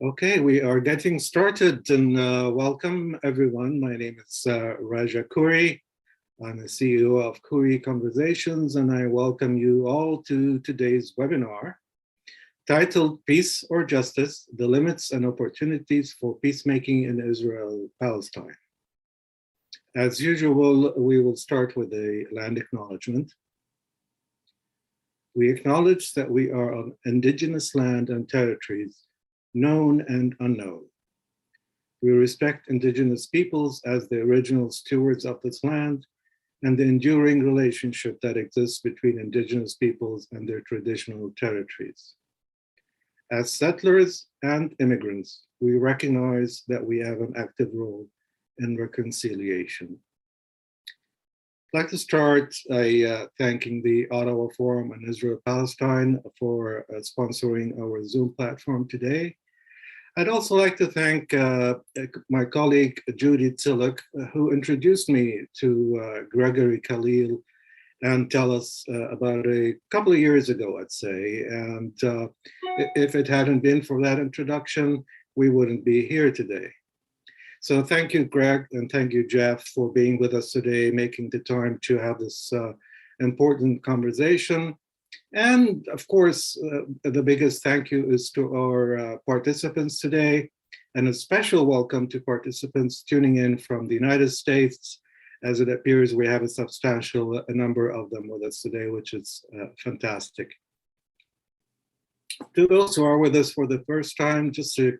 Okay, we are getting started and welcome everyone. My name is Raja Khouri. I'm the CEO of Khouri Conversations and I welcome you all to today's webinar titled Peace or Justice, the Limits and Opportunities for Peacemaking in Israel-Palestine. As usual, we will start with a land acknowledgement. We acknowledge that we are on indigenous land and territories known and unknown. We respect indigenous peoples as the original stewards of this land and the enduring relationship that exists between indigenous peoples and their traditional territories. As settlers and immigrants, we recognize that we have an active role in reconciliation. I'd like to start by thanking the Ottawa Forum on Israel-Palestine for sponsoring our Zoom platform today. I'd also like to thank my colleague Judy Tillich, who introduced me to Gregory Khalil and Telos about a couple of years ago, I'd say. And if it hadn't been for that introduction, we wouldn't be here today. So thank you, Greg, and thank you, Jeff, for being with us today, making the time to have this important conversation. And of course, the biggest thank you is to our participants today, and a special welcome to participants tuning in from the United States, as it appears we have a substantial number of them with us today, which is fantastic. To those who are with us for the first time, just a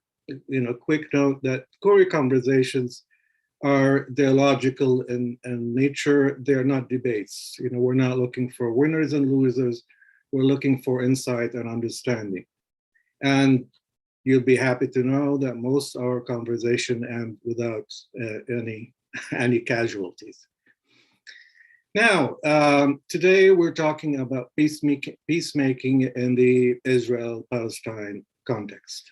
quick note that Khouri Conversations are dialogical in nature. They're not debates. We're not looking for winners and losers. We're looking for insight and understanding. And you'll be happy to know that most of our conversation end without any casualties. Now, today we're talking about peacemaking in the Israel-Palestine context.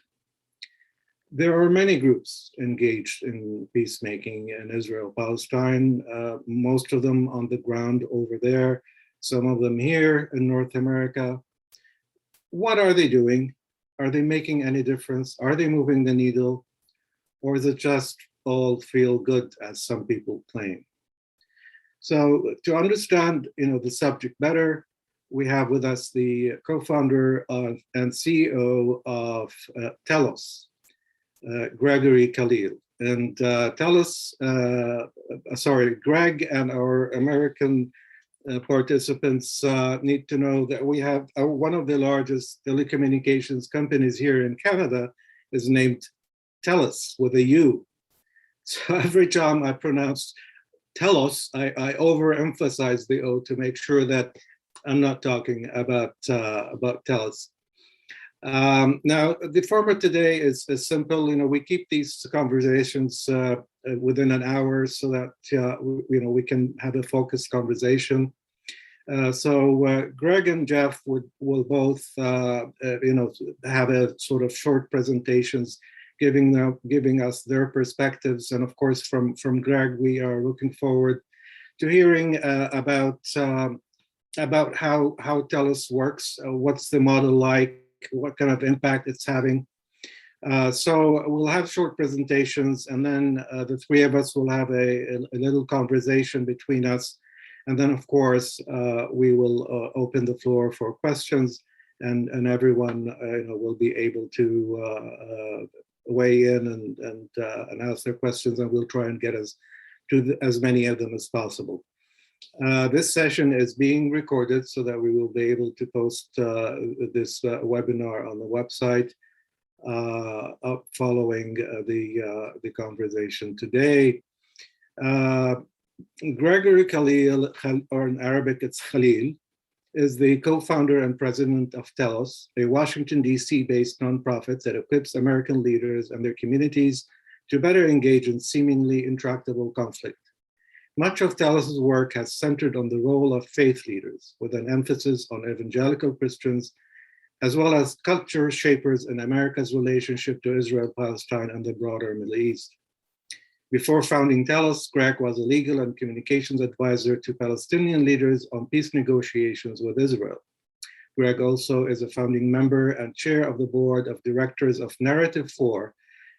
There are many groups engaged in peacemaking in Israel-Palestine, most of them on the ground over there, some of them here in North America. What are they doing? Are they making any difference? Are they moving the needle? Or is it just all feel good, as some people claim? So to understand the subject better, we have with us the co-founder and CEO of Telos, Gregory Khalil. And Greg and our American participants need to know that we have one of the largest telecommunications companies here in Canada is named Telos with a U. So every time I pronounce Telos, I overemphasize the O to make sure that I'm not talking about Telos. Now, the format today is simple. We keep these conversations within an hour so that we can have a focused conversation. So Greg and Jeff will both have a sort of short presentations, giving us their perspectives, and of course from Greg we are looking forward to hearing about how Telos works, what's the model like, what kind of impact it's having. So we'll have short presentations, and then the three of us will have a little conversation between us. And then, of course, we will open the floor for questions, and everyone will be able to weigh in and ask their questions, and we'll try and get as many of them as possible. This session is being recorded so that we will be able to post this webinar on the website following the conversation today. Gregory Khalil, or in Arabic it's Khalil, is the co-founder and president of Telos, a Washington, D.C. based nonprofit that equips American leaders and their communities to better engage in seemingly intractable conflict. Much of Telos' work has centered on the role of faith leaders, with an emphasis on evangelical Christians, as well as culture shapers in America's relationship to Israel-Palestine and the broader Middle East. Before founding Telos, Greg was a legal and communications advisor to Palestinian leaders on peace negotiations with Israel. Greg also is a founding member and chair of the board of directors of Narrative 4,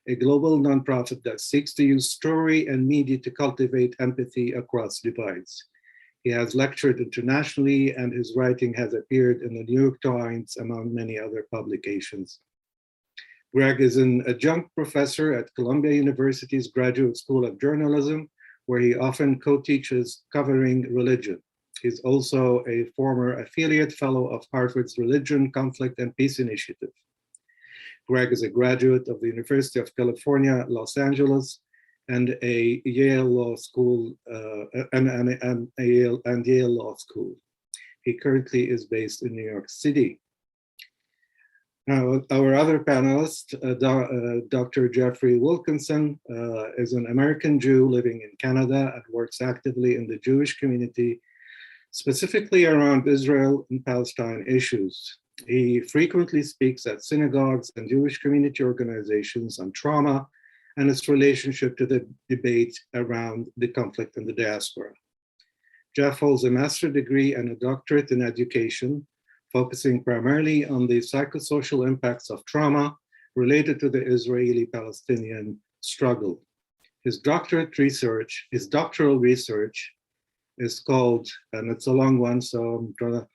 a global nonprofit that seeks to use story and media to cultivate empathy across divides. He has lectured internationally, and his writing has appeared in the New York Times, among many other publications. Greg is an adjunct professor at Columbia University's Graduate School of Journalism, where he often co-teaches covering religion. He's also a former affiliate fellow of Harvard's Religion, Conflict, and Peace Initiative. Greg is a graduate of the University of California, Los Angeles, and a Yale Law School, and Yale Law School. He currently is based in New York City. Now, our other panelist, Dr. Jeffrey Wilkinson, is an American Jew living in Canada and works actively in the Jewish community, specifically around Israel and Palestine issues. He frequently speaks at synagogues and Jewish community organizations on trauma and its relationship to the debate around the conflict in the diaspora. Jeff holds a master's degree and a doctorate in education, focusing primarily on the psychosocial impacts of trauma related to the Israeli-Palestinian struggle. His doctoral research is called, and it's a long one, so I'm gonna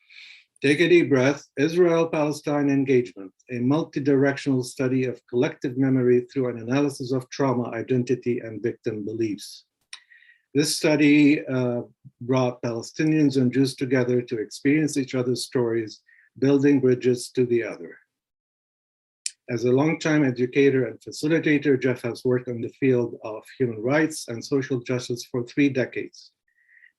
take a deep breath, Israel-Palestine Engagement, a multi-directional study of collective memory through an analysis of trauma, identity, and victim beliefs. This study brought Palestinians and Jews together to experience each other's stories, building bridges to the other. As a longtime educator and facilitator, Jeff has worked in the field of human rights and social justice for 3 decades.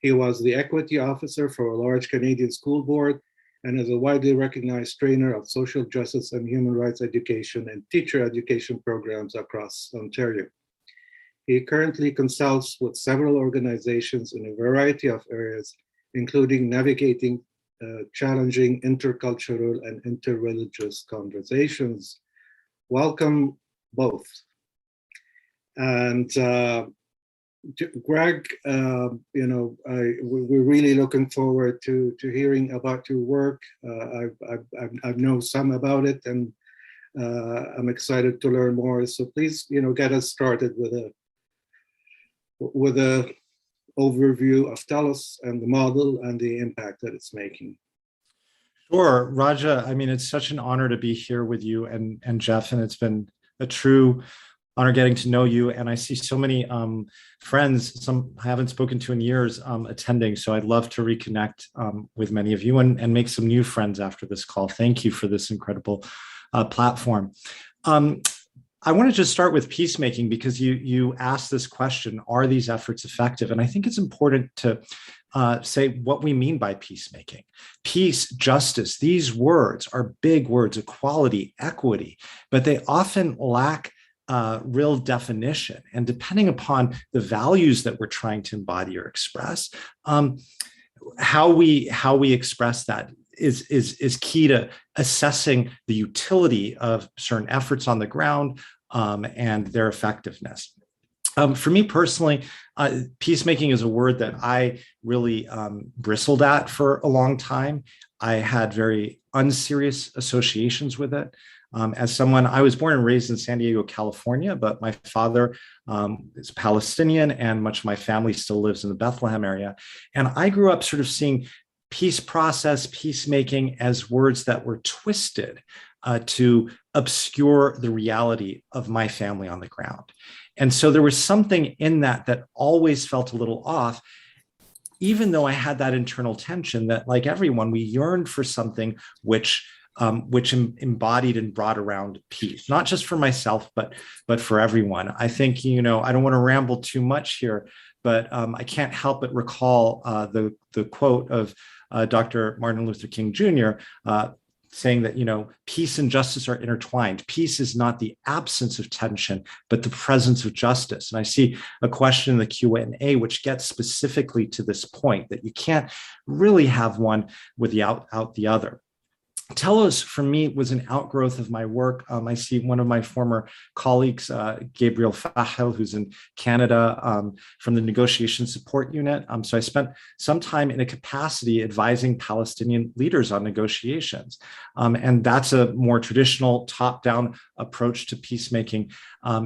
He was the equity officer for a large Canadian school board and is a widely recognized trainer of social justice and human rights education and teacher education programs across Ontario. He currently consults with several organizations in a variety of areas, including navigating challenging intercultural and interreligious conversations. Welcome both. And Greg, we're really looking forward to hearing about your work. I know some about it, and I'm excited to learn more. So please, get us started with a overview of Telos and the model and the impact that it's making. Sure, Raja. I mean, it's such an honor to be here with you and Jeff, and it's been a true honor getting to know you. And I see so many friends, some I haven't spoken to in years, attending. So I'd love to reconnect with many of you and make some new friends after this call. Thank you for this incredible platform. I want to just start with peacemaking because you asked this question, are these efforts effective? And I think it's important to say what we mean by peacemaking. Peace, justice, these words are big words, equality, equity, but they often lack real definition. And depending upon the values that we're trying to embody or express, how we express that is key to assessing the utility of certain efforts on the ground and their effectiveness. For me personally, peacemaking is a word that I really bristled at for a long time. I had very unserious associations with it. As someone, I was born and raised in San Diego, California, but my father is Palestinian and much of my family still lives in the Bethlehem area. And I grew up sort of seeing peace process, peacemaking as words that were twisted to obscure the reality of my family on the ground. And so there was something in that always felt a little off, even though I had that internal tension that, like everyone, we yearned for something which embodied and brought around peace, not just for myself, but for everyone. I think, I don't want to ramble too much here, but I can't help but recall the quote of Dr. Martin Luther King Jr., saying that, peace and justice are intertwined. Peace is not the absence of tension, but the presence of justice. And I see a question in the Q&A which gets specifically to this point, that you can't really have one without the other. Telos, for me, was an outgrowth of my work. I see one of my former colleagues, Gabriel Khalil, who's in Canada, from the Negotiation Support Unit. So I spent some time in a capacity advising Palestinian leaders on negotiations. And that's a more traditional top-down approach to peacemaking,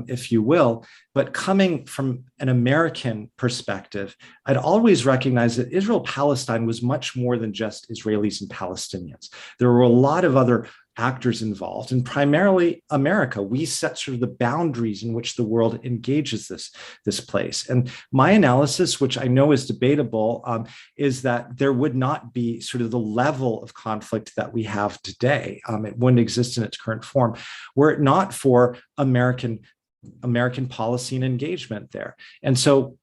if you will. But coming from an American perspective, I'd always recognized that Israel-Palestine was much more than just Israelis and Palestinians. There were a lot of other actors involved, and primarily America. We set sort of the boundaries in which the world engages this place. And my analysis, which I know is debatable, is that there would not be sort of the level of conflict that we have today. It wouldn't exist in its current form were it not for American policy and engagement there. And so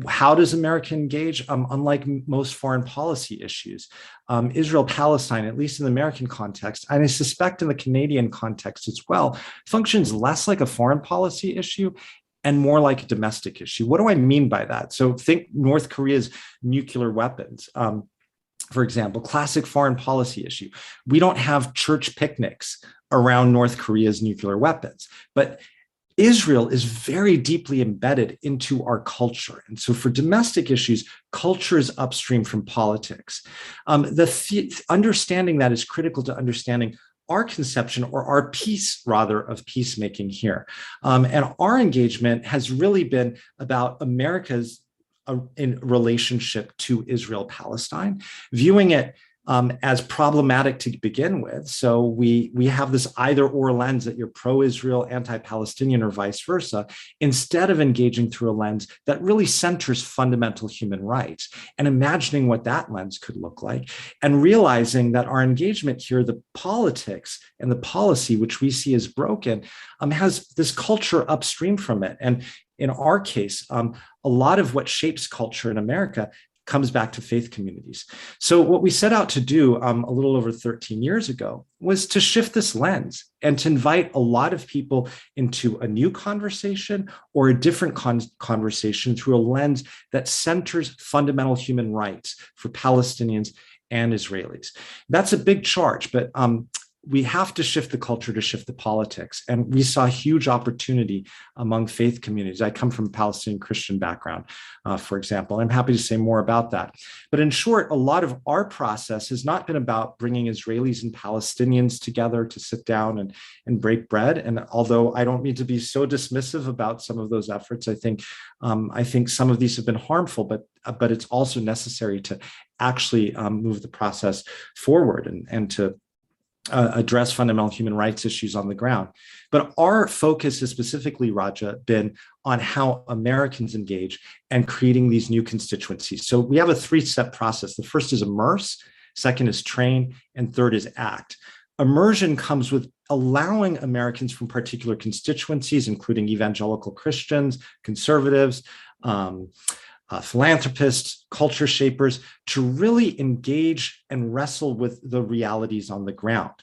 how does America engage? Unlike most foreign policy issues, Israel-Palestine, at least in the American context, and I suspect in the Canadian context as well, functions less like a foreign policy issue and more like a domestic issue. What do I mean by that? So think North Korea's nuclear weapons. For example, classic foreign policy issue. We don't have church picnics around North Korea's nuclear weapons, but Israel is very deeply embedded into our culture. And so for domestic issues, culture is upstream from politics. Understanding that is critical to understanding our conception, or our piece rather, of peacemaking here. And our engagement has really been about America's in relationship to Israel-Palestine, viewing it as problematic to begin with. So we have this either or lens that you're pro-Israel, anti-Palestinian, or vice versa, instead of engaging through a lens that really centers fundamental human rights and imagining what that lens could look like, and realizing that our engagement here, the politics and the policy, which we see as broken, has this culture upstream from it. And in our case, a lot of what shapes culture in America comes back to faith communities. So what we set out to do a little over 13 years ago was to shift this lens and to invite a lot of people into a new conversation or a different conversation through a lens that centers fundamental human rights for Palestinians and Israelis. That's a big charge, but we have to shift the culture to shift the politics. And we saw huge opportunity among faith communities. I come from a Palestinian Christian background, for example. I'm happy to say more about that. But in short, a lot of our process has not been about bringing Israelis and Palestinians together to sit down and break bread. And although I don't mean to be so dismissive about some of those efforts, I think some of these have been harmful, but it's also necessary to actually move the process forward and to address fundamental human rights issues on the ground. But our focus has specifically, Raja, been on how Americans engage and creating these new constituencies. So we have a three-step process. The first is immerse, second is train, and third is act. Immersion comes with allowing Americans from particular constituencies, including evangelical Christians, conservatives, philanthropists, culture shapers, to really engage and wrestle with the realities on the ground.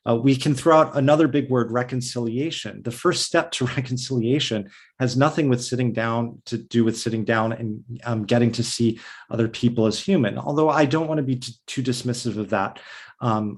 We can throw out another big word, reconciliation. The first step to reconciliation has nothing with sitting down to do with sitting down and getting to see other people as human, although I don't want to be too dismissive of that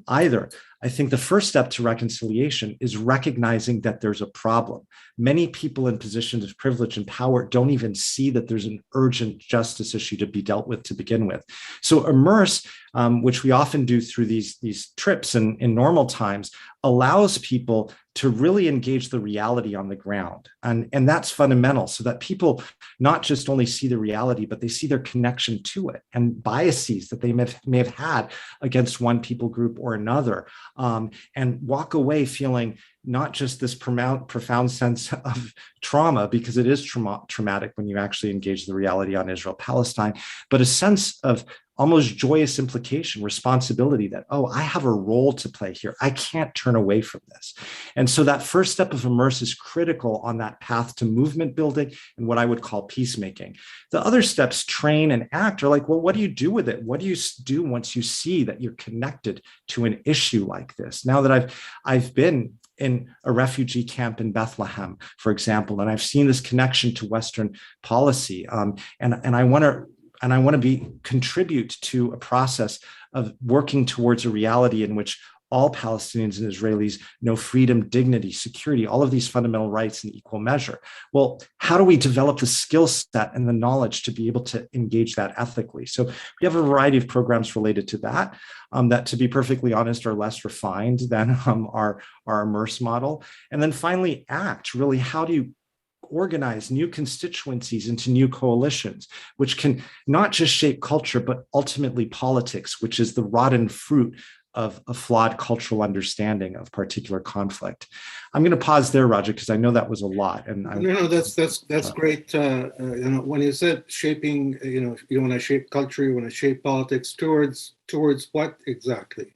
either. I think the first step to reconciliation is recognizing that there's a problem. Many people in positions of privilege and power don't even see that there's an urgent justice issue to be dealt with to begin with. So immerse, which we often do through these trips in normal times, allows people to really engage the reality on the ground. And that's fundamental, so that people not just only see the reality, but they see their connection to it and biases that they may have had against one people group or another, and walk away feeling not just this profound sense of trauma, because it is traumatic when you actually engage the reality on Israel-Palestine, but a sense of almost joyous implication, responsibility that, oh, I have a role to play here. I can't turn away from this. And so that first step of immerse is critical on that path to movement building and what I would call peacemaking. The other steps, train and act, are like, well, what do you do with it? What do you do once you see that you're connected to an issue like this? Now that I've been in a refugee camp in Bethlehem, for example, and I've seen this connection to Western policy, and I want to contribute to a process of working towards a reality in which all Palestinians and Israelis know freedom, dignity, security, all of these fundamental rights in equal measure. Well, how do we develop the skill set and the knowledge to be able to engage that ethically? So we have a variety of programs related to that, that, to be perfectly honest, are less refined than our Immerse model. And then finally, ACT, really, how do you organize new constituencies into new coalitions, which can not just shape culture, but ultimately politics, which is the rotten fruit of a flawed cultural understanding of particular conflict. I'm going to pause there, Raja, because I know that was a lot. And no, that's great. When you said shaping, you want to shape culture, you want to shape politics towards what exactly?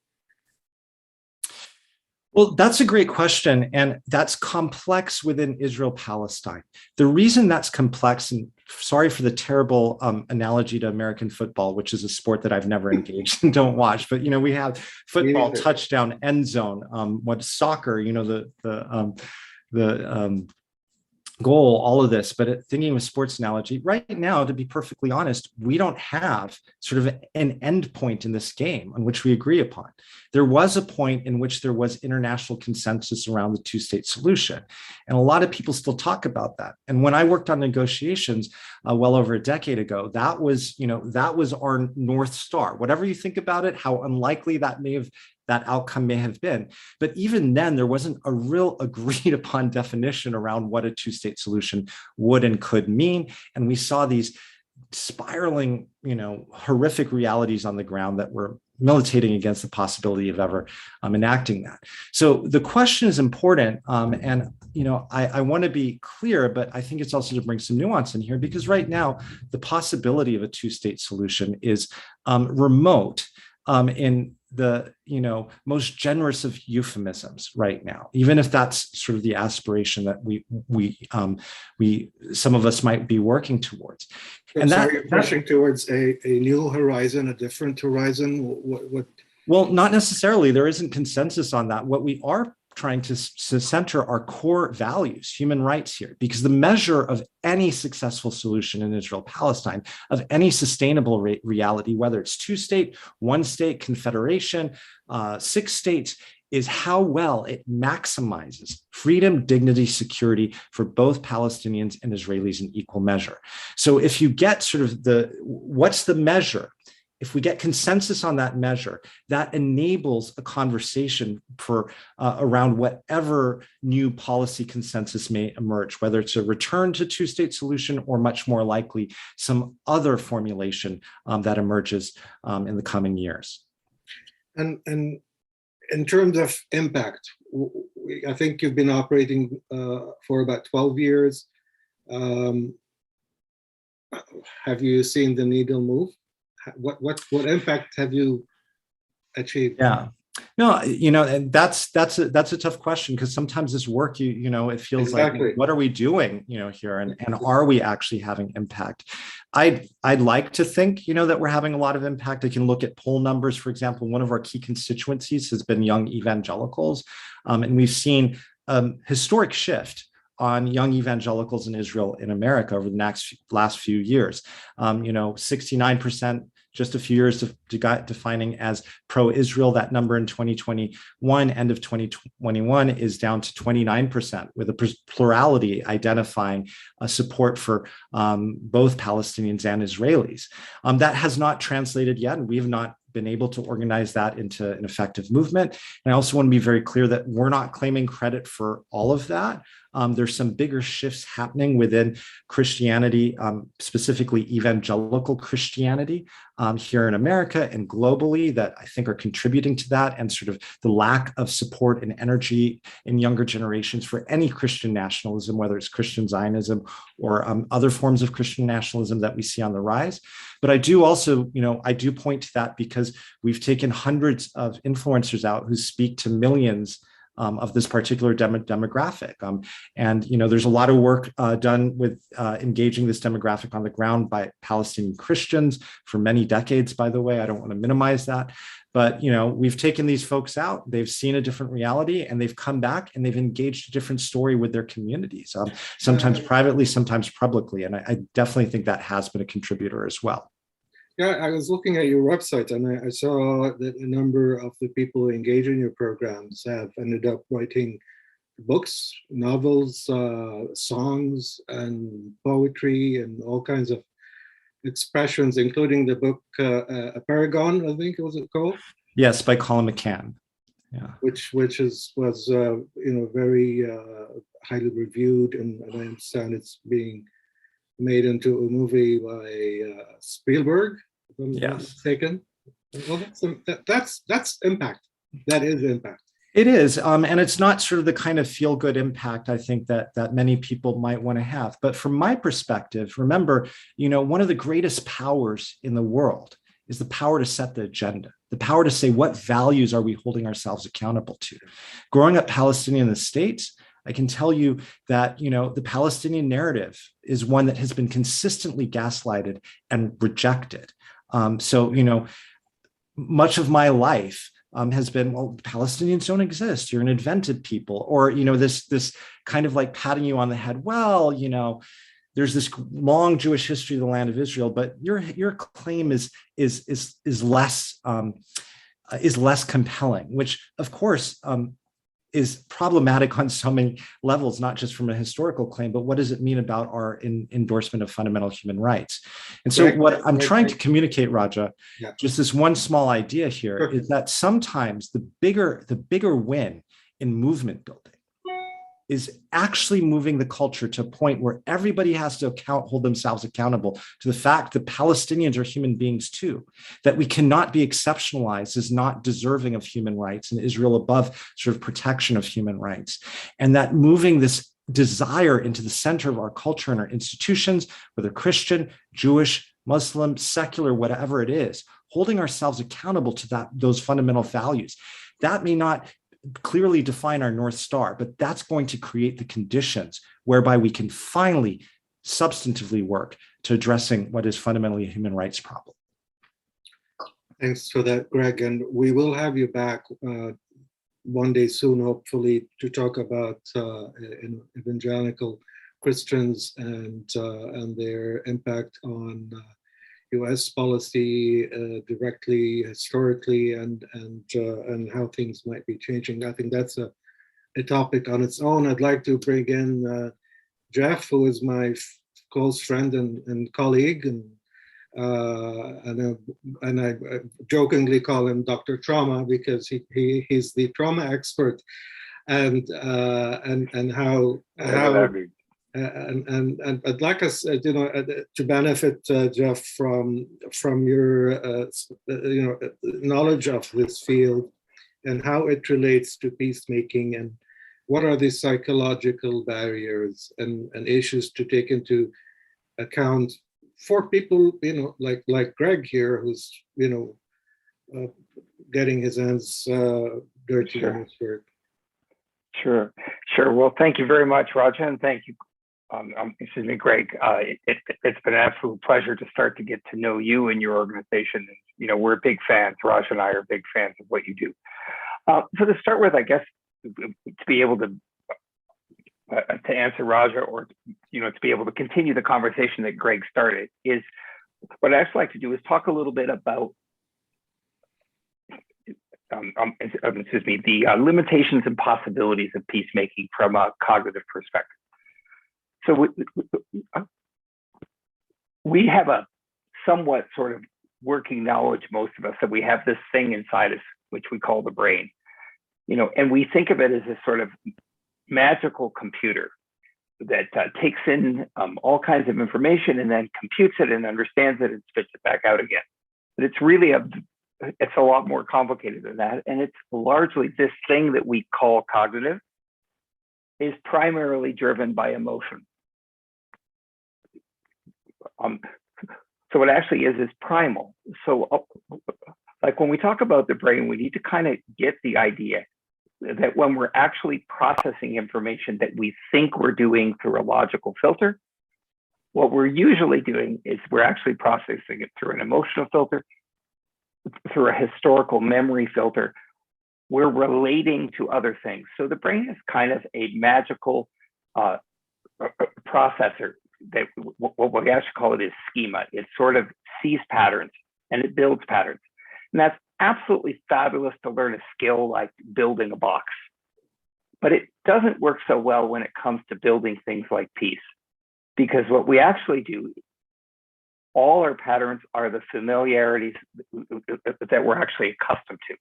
Well, that's a great question, and that's complex within Israel-Palestine. The reason that's complex, and sorry for the terrible analogy to American football, which is a sport that I've never engaged and don't watch, but we have football, touchdown, end zone. What soccer? The goal, all of this, but thinking of a sports analogy, right now, to be perfectly honest, we don't have sort of an end point in this game on which we agree upon. There was a point in which there was international consensus around the two-state solution. And a lot of people still talk about that. And when I worked on negotiations well over a decade ago, that was our North Star. Whatever you think about it, how unlikely that outcome may have been. But even then, there wasn't a real agreed upon definition around what a two-state solution would and could mean. And we saw these spiraling, horrific realities on the ground that were militating against the possibility of ever enacting that. So the question is important. And I want to be clear, but I think it's also to bring some nuance in here, because right now, the possibility of a two-state solution is remote in the most generous of euphemisms right now, even if that's sort of the aspiration that we some of us might be working towards. And you're pushing towards a new horizon, a different horizon. What? Well, not necessarily. There isn't consensus on that. What we are trying to center our core values, human rights here, because the measure of any successful solution in Israel-Palestine, of any sustainable reality, whether it's two-state, one-state, confederation, 6 states, is how well it maximizes freedom, dignity, security for both Palestinians and Israelis in equal measure. So if you get sort of what's the measure? If we get consensus on that measure, that enables a conversation for around whatever new policy consensus may emerge, whether it's a return to two-state solution or much more likely some other formulation that emerges in the coming years. And in terms of impact, I think you've been operating for about 12 years. Have you seen the needle move? What impact have you achieved? Yeah, no, that's a tough question, because sometimes this work, it feels exactly. Like, what are we doing, here, and are we actually having impact? I'd like to think, that we're having a lot of impact. I can look at poll numbers, for example. One of our key constituencies has been young evangelicals, and we've seen historic shift on young evangelicals in Israel, in America, over the last few years. 69%. Just a few years defining as pro-Israel. That number in 2021, end of 2021, is down to 29%, with a plurality identifying support for both Palestinians and Israelis. That has not translated yet, and we have not been able to organize that into an effective movement. And I also want to be very clear that we're not claiming credit for all of that. There's some bigger shifts happening within Christianity, specifically evangelical Christianity here in America and globally, that I think are contributing to that, and sort of the lack of support and energy in younger generations for any Christian nationalism, whether it's Christian Zionism or other forms of Christian nationalism that we see on the rise. But I do also, I do point to that because we've taken hundreds of influencers out who speak to millions of this particular demographic. And there's a lot of work done with engaging this demographic on the ground by Palestinian Christians for many decades, by the way. I don't want to minimize that. But we've taken these folks out, they've seen a different reality, and they've come back and they've engaged a different story with their communities, sometimes privately, sometimes publicly. And I definitely think that has been a contributor as well. Yeah, I was looking at your website and I saw that a number of the people engaging in your programs have ended up writing books, novels, songs, and poetry, and all kinds of expressions, including the book "A Paragon," I think it was called. Yes, by Colin McCann. Yeah. Which was very highly reviewed, and I understand it's being made into a movie by Spielberg, if I'm not Yes. mistaken. Well, that's impact. That is impact. It is, and it's not sort of the kind of feel-good impact I think that many people might want to have. But from my perspective, remember, one of the greatest powers in the world is the power to set the agenda, the power to say what values are we holding ourselves accountable to. Growing up Palestinian in the States, I can tell you that the Palestinian narrative is one that has been consistently gaslighted and rejected. So much of my life has been, well, Palestinians don't exist. You're an invented people, or this kind of like patting you on the head. Well, there's this long Jewish history of the land of Israel, but your claim is less compelling, which of course is problematic on so many levels, not just from a historical claim, but what does it mean about our endorsement of fundamental human rights? And so what I'm trying to communicate, Raja, just this one small idea here, is that sometimes the bigger win in movement building is actually moving the culture to a point where everybody has to hold themselves accountable to the fact that Palestinians are human beings too, that we cannot be exceptionalized as not deserving of human rights and Israel above sort of protection of human rights. And that moving this desire into the center of our culture and our institutions, whether Christian, Jewish, Muslim, secular, whatever it is, holding ourselves accountable to those fundamental values. That may not clearly define our North Star, but that's going to create the conditions whereby we can finally substantively work to addressing what is fundamentally a human rights problem. Thanks for that, Greg. And we will have you back one day soon, hopefully, to talk about evangelical Christians and their impact on U.S. policy directly, historically, and how things might be changing. I think that's a topic on its own. I'd like to bring in Jeff, who is my close friend and colleague, and I jokingly call him Dr. Trauma because he's the trauma expert, and how. And I'd like us, to benefit, Jeff, from your, knowledge of this field and how it relates to peacemaking, and what are the psychological barriers and issues to take into account for people, like Greg here, who's, getting his hands dirty in this work. Sure. Well, thank you very much, Raja, and thank you. Greg. It's been an absolute pleasure to start to get to know you and your organization. We're big fans. Raj and I are big fans of what you do. So to start with, I guess, to be able to answer Raja, or to be able to continue the conversation that Greg started, is what I'd actually like to do is talk a little bit about the limitations and possibilities of peacemaking from a cognitive perspective. So we have a somewhat sort of working knowledge, most of us, that we have this thing inside us, which we call the brain, and we think of it as a sort of magical computer that takes in all kinds of information and then computes it and understands it and spits it back out again. But it's really it's a lot more complicated than that. And it's largely this thing that we call cognitive is primarily driven by emotion. So what actually is primal. So like when we talk about the brain, we need to kind of get the idea that when we're actually processing information that we think we're doing through a logical filter, what we're usually doing is we're actually processing it through an emotional filter, through a historical memory filter. We're relating to other things. So the brain is kind of a magical processor that what we actually call it is schema. It sort of sees patterns. and it builds patterns. And that's absolutely fabulous to learn a skill like building a box. But it doesn't work so well when it comes to building things like peace, because what we actually do, all our patterns are the familiarities that we're actually accustomed to.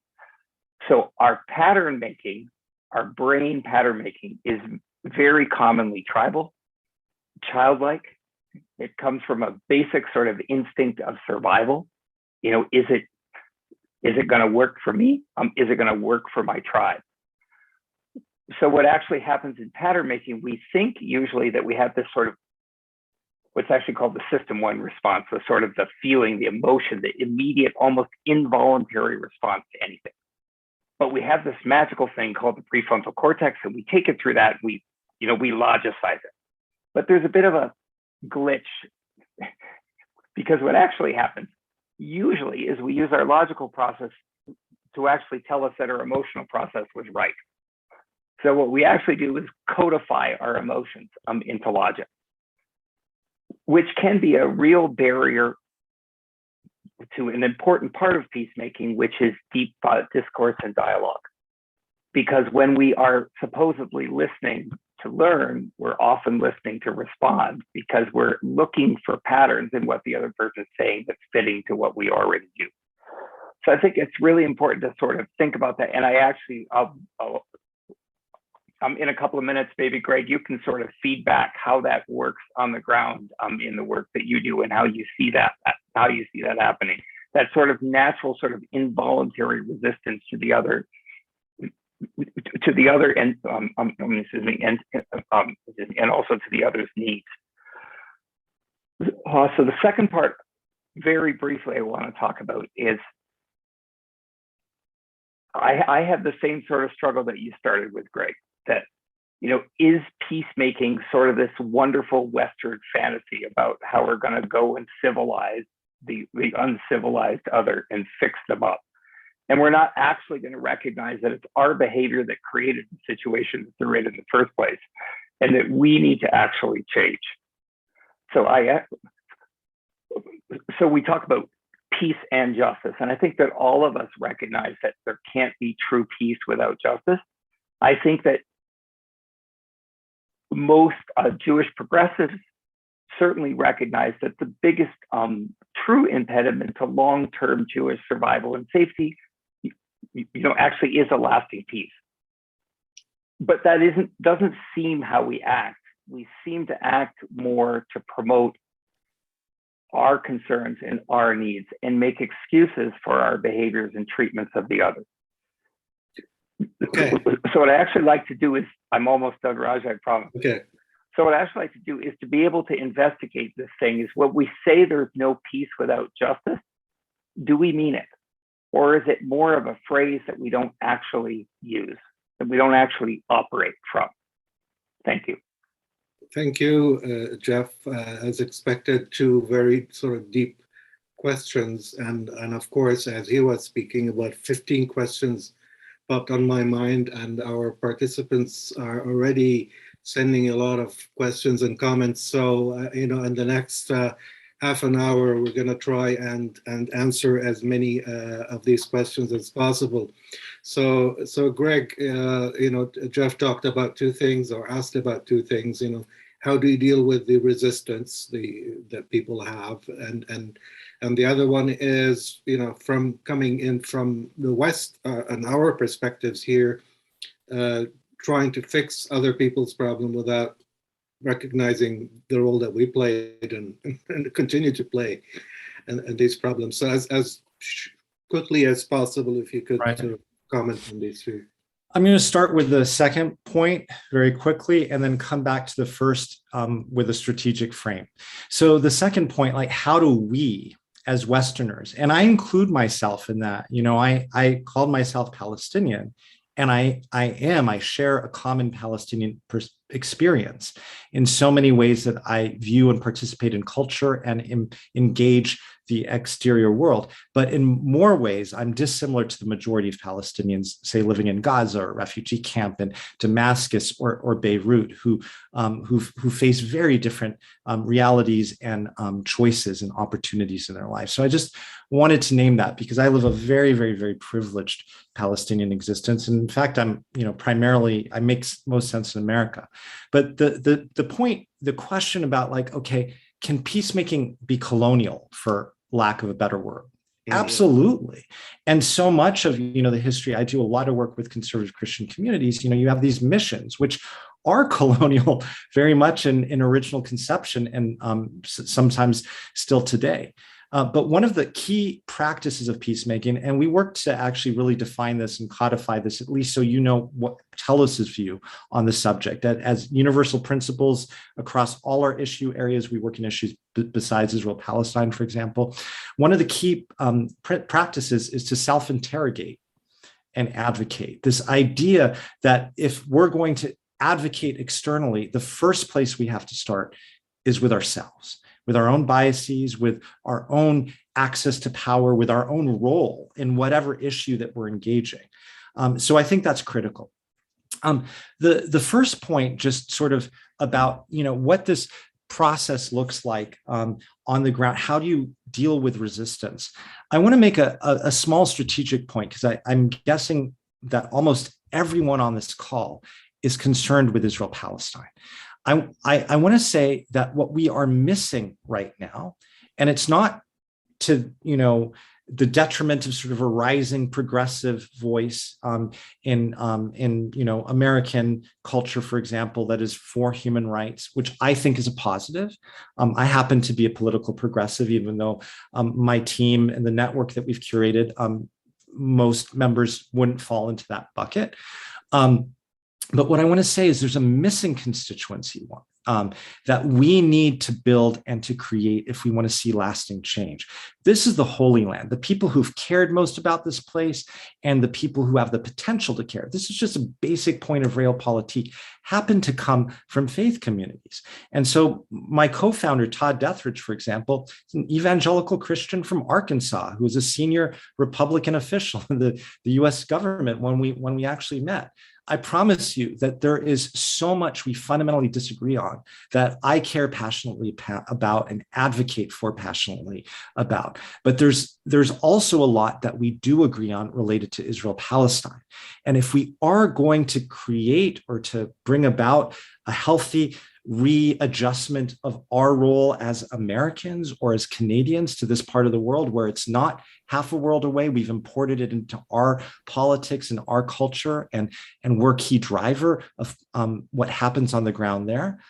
So our pattern making, our brain pattern making, is very commonly tribal, childlike. It comes from a basic sort of instinct of survival. You know, is it going to work for me? Is it going to work for my tribe? So what actually happens in pattern making, we think usually that we have this sort of what's actually called the system one response, the sort of the feeling, the emotion, the immediate, almost involuntary response to anything. But we have this magical thing called the prefrontal cortex, and we take it through that, we logicize it. But there's a bit of a glitch because what actually happens usually is we use our logical process to actually tell us that our emotional process was right. So what we actually do is codify our emotions into logic, which can be a real barrier to an important part of peacemaking, which is deep discourse and dialogue. Because when we are supposedly listening to learn, we're often listening to respond, because we're looking for patterns in what the other person is saying that's fitting to what we already do. So I think it's really important to sort of think about that. And I actually, in a couple of minutes, maybe Greg, you can sort of feedback how that works on the ground in the work that you do and how you see that happening. That sort of natural, sort of involuntary resistance to the other, and and also to the other's needs. So the second part, very briefly, I want to talk about is I have the same sort of struggle that you started with, Greg. That, is peacemaking sort of this wonderful Western fantasy about how we're going to go and civilize the uncivilized other and fix them up. And we're not actually going to recognize that it's our behavior that created the situation that they're in the first place, and that we need to actually change. So we talk about peace and justice. And I think that all of us recognize that there can't be true peace without justice. I think that most Jewish progressives certainly recognize that the biggest true impediment to long-term Jewish survival and safety, actually is a lasting peace. But that doesn't seem how we act. We seem to act more to promote our concerns and our needs and make excuses for our behaviors and treatments of the other. Okay. So what I actually like to do is, I'm almost done, Raj, I promise. Okay. So what I actually like to do is to be able to investigate this thing is, when we say there's no peace without justice, do we mean it? Or is it more of a phrase that we don't actually use, that we don't actually operate from? Thank you. Thank you, Jeff. As expected, two very sort of deep questions. And of course, as he was speaking, about 15 questions popped on my mind, and our participants are already sending a lot of questions and comments. So, in the next half an hour, we're going to try and answer as many of these questions as possible. So Greg, Jeff talked about two things, or asked about two things. How do you deal with the resistance that people have, and the other one is, from coming in from the West and our perspectives here, trying to fix other people's problem without recognizing the role that we played and continue to play and these problems. So as quickly as possible, if you could sort of comment on these two. I'm going to start with the second point very quickly, and then come back to the first with a strategic frame. So the second point, like, how do we as Westerners, and I include myself in that, I called myself Palestinian, and I share a common Palestinian experience in so many ways, that I view and participate in culture and engage the exterior world. But in more ways, I'm dissimilar to the majority of Palestinians, say, living in Gaza or refugee camp in Damascus or Beirut, who face very different realities and choices and opportunities in their life. So I just wanted to name that because I live a very, very, very privileged Palestinian existence. And in fact, I'm, primarily, I make most sense in America. But the question about like, okay, can peacemaking be colonial, for lack of a better word? Absolutely. And so much of, the history, I do a lot of work with conservative Christian communities, you have these missions, which are colonial very much in original conception and sometimes still today. But one of the key practices of peacemaking, and we work to actually really define this and codify this, at least so you know what Telos' view on the subject, that as universal principles across all our issue areas, we work in issues besides Israel-Palestine, for example. One of the key practices is to self-interrogate and advocate. This idea that if we're going to advocate externally, the first place we have to start is with ourselves, with our own biases, with our own access to power, with our own role in whatever issue that we're engaging. So I think that's critical. The first point, just sort of about what this process looks like on the ground. How do you deal with resistance? I want to make a small strategic point because I'm guessing that almost everyone on this call is concerned with Israel-Palestine. I want to say that what we are missing right now, and it's not to the detriment of sort of a rising progressive voice in American culture, for example, that is for human rights, which I think is a positive. I happen to be a political progressive, even though my team and the network that we've curated, most members wouldn't fall into that bucket. But what I want to say is there's a missing constituency that we need to build and to create if we want to see lasting change. This is the Holy Land, the people who've cared most about this place and the people who have the potential to care. This is just a basic point of realpolitik, happen to come from faith communities. And so my co-founder, Todd Deatherage, for example, is an evangelical Christian from Arkansas who was a senior Republican official in the US government when we actually met. I promise you that there is so much we fundamentally disagree on that I care passionately about and advocate for passionately about. But there's also a lot that we do agree on related to Israel-Palestine. And if we are going to create or to bring about a healthy readjustment of our role as Americans or as Canadians to this part of the world where it's not half a world away, we've imported it into our politics and our culture, and we're a key driver of what happens on the ground there,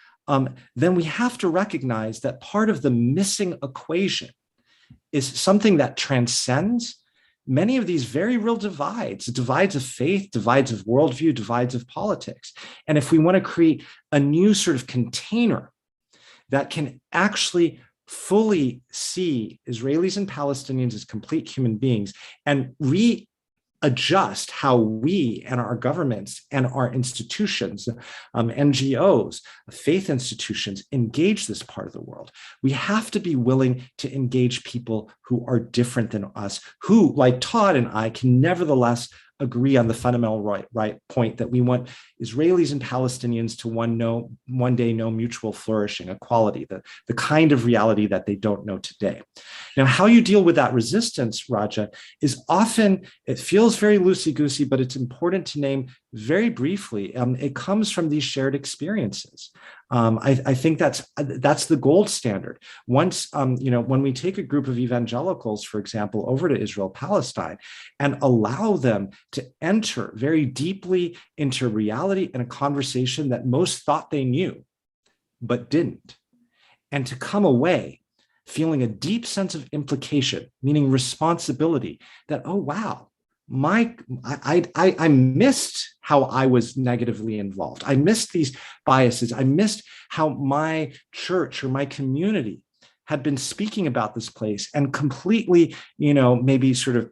then we have to recognize that part of the missing equation is something that transcends many of these very real divides of faith, divides of worldview, divides of politics. And if we want to create a new sort of container that can actually fully see Israelis and Palestinians as complete human beings and readjust how we and our governments and our institutions, NGOs, faith institutions engage this part of the world, we have to be willing to engage people who are different than us, who, like Todd and I, can nevertheless agree on the fundamental right point that we want Israelis and Palestinians to one day know mutual flourishing, equality, the kind of reality that they don't know today. Now, how you deal with that resistance, Raja, is often, it feels very loosey-goosey, but it's important to name very briefly. It comes from these shared experiences. I think that's the gold standard. Once, when we take a group of evangelicals, for example, over to Israel-Palestine and allow them to enter very deeply into reality and a conversation that most thought they knew, but didn't, and to come away feeling a deep sense of implication, meaning responsibility, that, oh, wow, I missed how I was negatively involved. I missed these biases. I missed how my church or my community had been speaking about this place and completely, maybe sort of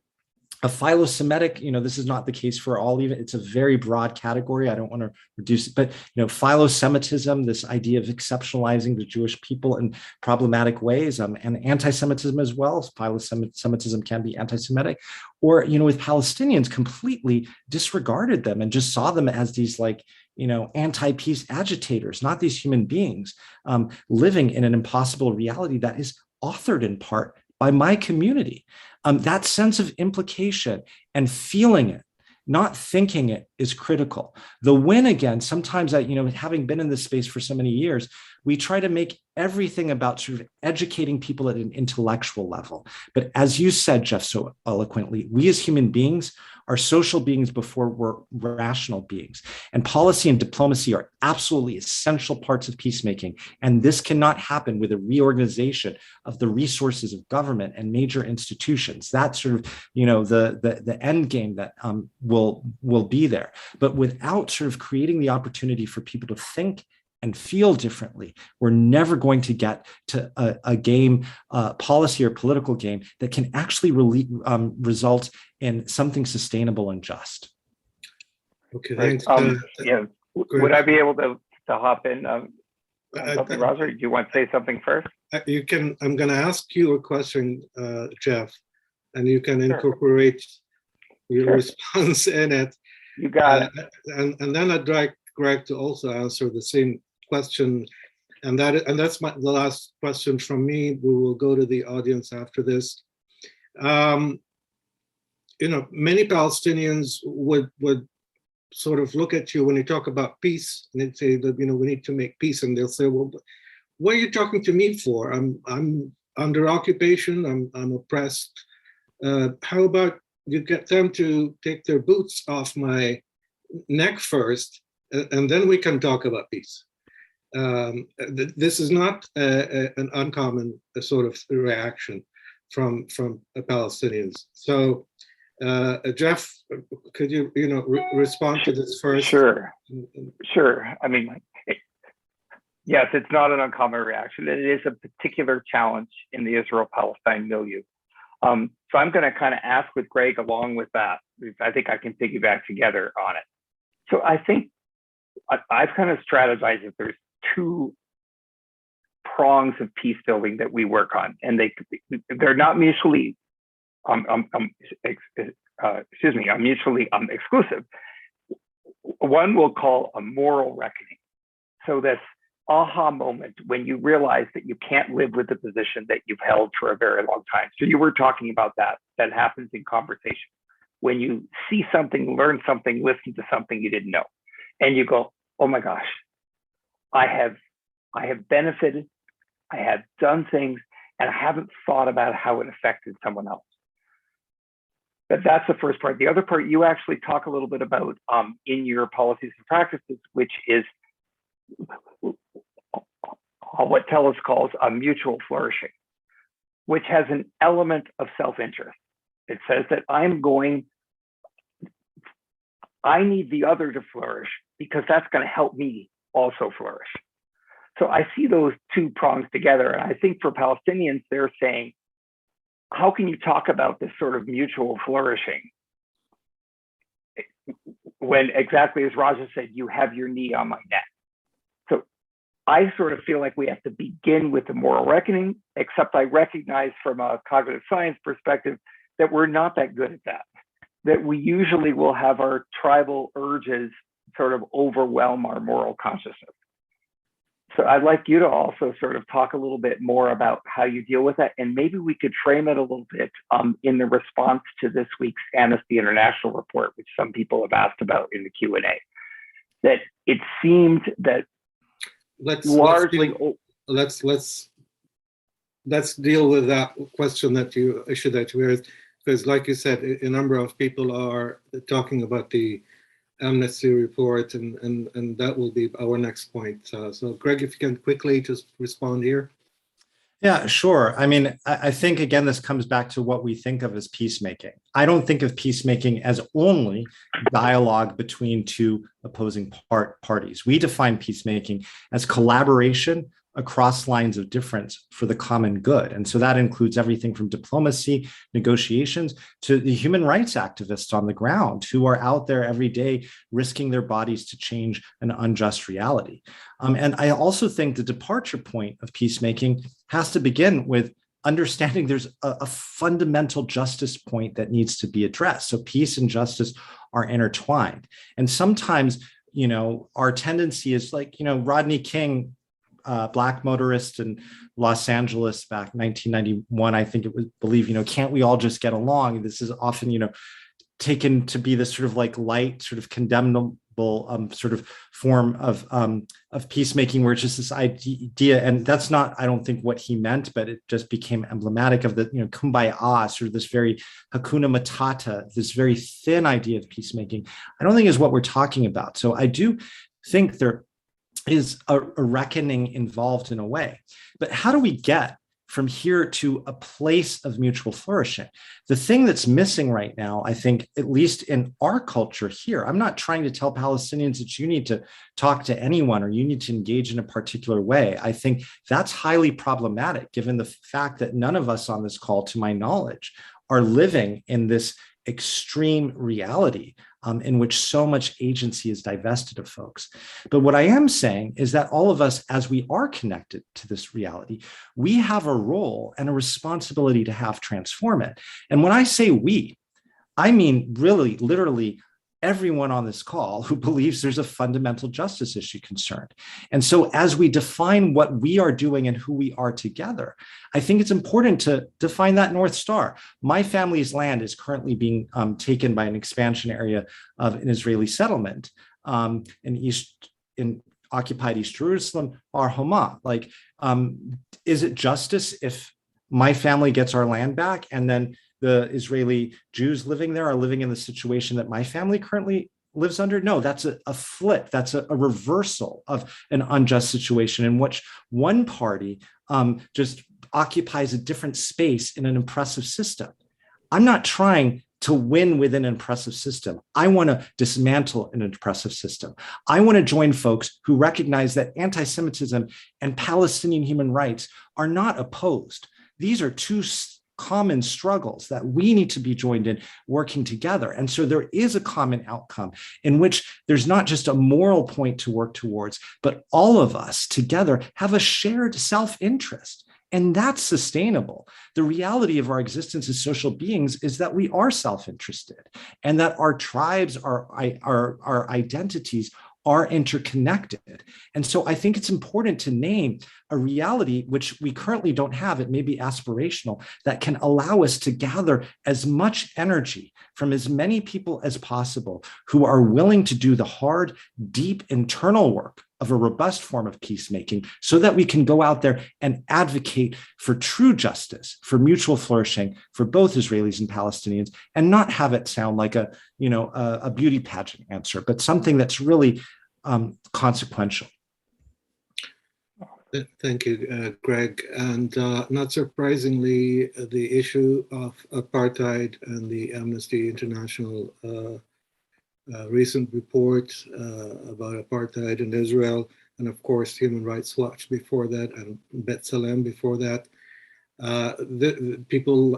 A philo-Semitic, this is not the case for all, even it's a very broad category. I don't want to reduce it, but philo-Semitism, this idea of exceptionalizing the Jewish people in problematic ways, and anti-Semitism as well. Philo-Semitism can be anti-Semitic, or with Palestinians, completely disregarded them and just saw them as these anti-peace agitators, not these human beings living in an impossible reality that is authored in part by my community. That sense of implication and feeling it, not thinking it, is critical. The win, again, sometimes having been in this space for so many years, we try to make everything about sort of educating people at an intellectual level. But as you said, Jeff, so eloquently, we as human beings are social beings before we're rational beings. And policy and diplomacy are absolutely essential parts of peacemaking. And this cannot happen with a reorganization of the resources of government and major institutions. That's sort of, the end game that will be there. But without sort of creating the opportunity for people to think and feel differently, we're never going to get to a game, policy or political game that can actually result in something sustainable and just. Okay, thanks. Yeah, would I be able to hop in? Roger, do you want to say something first? You can. I'm going to ask you a question, Jeff, and you can incorporate your response in it. You got it. And then I'd like Greg to also answer the same question, and that's the last question from me. We will go to the audience after this. Many Palestinians would sort of look at you when you talk about peace, and they'd say that we need to make peace, and they'll say, well, what are you talking to me for? I'm under occupation. I'm oppressed. How about you get them to take their boots off my neck first, and then we can talk about peace. This is not an uncommon sort of reaction from Palestinians. So, Jeff, could you respond to this first? Sure. I mean, yes, it's not an uncommon reaction. It is a particular challenge in the Israel-Palestine milieu. So I'm going to kind of ask with Greg along with that. I think I can piggyback together on it. So I think I've kind of strategized that there's two prongs of peace building that we work on, and they're not mutually mutually exclusive. One we'll call a moral reckoning. So this aha moment when you realize that you can't live with the position that you've held for a very long time. So you were talking about that happens in conversation. When you see something, learn something, listen to something you didn't know, and you go, oh my gosh, I have benefited, I have done things, and I haven't thought about how it affected someone else. But that's the first part. The other part you actually talk a little bit about in your policies and practices, which is what Telos calls a mutual flourishing, which has an element of self-interest. It says that I need the other to flourish because that's going to help me also flourish. So I see those two prongs together. And I think for Palestinians, they're saying, how can you talk about this sort of mutual flourishing when, exactly as Raja said, you have your knee on my neck? So I sort of feel like we have to begin with the moral reckoning, except I recognize from a cognitive science perspective that we're not that good at that we usually will have our tribal urges sort of overwhelm our moral consciousness. So I'd like you to also sort of talk a little bit more about how you deal with that. And maybe we could frame it a little bit in the response to this week's Amnesty International report, which some people have asked about in the Q&A, that it seemed that let's deal with that question issue that you raised, because like you said, a number of people are talking about the Amnesty report, and that will be our next point. So Greg, if you can quickly just respond here. Yeah, sure. I mean, I think, again, this comes back to what we think of as peacemaking. I don't think of peacemaking as only dialogue between two opposing parties. We define peacemaking as collaboration across lines of difference for the common good. And so that includes everything from diplomacy, negotiations, to the human rights activists on the ground who are out there every day risking their bodies to change an unjust reality. And I also think the departure point of peacemaking has to begin with understanding there's a fundamental justice point that needs to be addressed. So peace and justice are intertwined. And sometimes, our tendency is like, Rodney King, Black motorist in Los Angeles back 1991, I think it was believed, can't we all just get along? This is often, taken to be this sort of like light, sort of condemnable sort of form of peacemaking, where it's just this idea, and that's not, I don't think, what he meant, but it just became emblematic of the, kumbaya, sort of this very hakuna matata, this very thin idea of peacemaking. I don't think is what we're talking about. So I do think there is a reckoning involved in a way, but how do we get from here to a place of mutual flourishing? The thing that's missing right now, I think, at least in our culture here, I'm not trying to tell Palestinians that you need to talk to anyone or you need to engage in a particular way. I think that's highly problematic, given the fact that none of us on this call, to my knowledge, are living in this extreme reality in which so much agency is divested of folks. But what I am saying is that all of us, as we are connected to this reality, we have a role and a responsibility to have transform it. And when I say we, I mean really, literally, everyone on this call who believes there's a fundamental justice issue concerned. And so as we define what we are doing and who we are together, I think it's important to define that North Star. My family's land is currently being taken by an expansion area of an Israeli settlement in occupied East Jerusalem, Har Homa. Like, is it justice if my family gets our land back and then the Israeli Jews living there are living in the situation that my family currently lives under? No, that's a flip. That's a reversal of an unjust situation in which one party just occupies a different space in an oppressive system. I'm not trying to win within an oppressive system. I want to dismantle an oppressive system. I want to join folks who recognize that anti-Semitism and Palestinian human rights are not opposed. These are two common struggles that we need to be joined in, working together. And so there is a common outcome in which there's not just a moral point to work towards, but all of us together have a shared self-interest. And that's sustainable. The reality of our existence as social beings is that we are self-interested and that our tribes, our identities are interconnected. And so I think it's important to name a reality which we currently don't have, it may be aspirational, that can allow us to gather as much energy from as many people as possible who are willing to do the hard, deep internal work of a robust form of peacemaking so that we can go out there and advocate for true justice, for mutual flourishing for both Israelis and Palestinians, and not have it sound like a beauty pageant answer, but something that's really consequential. Thank you, Greg. And not surprisingly, the issue of apartheid and the Amnesty International recent report about apartheid in Israel, and of course Human Rights Watch before that, and B'Tselem before that. A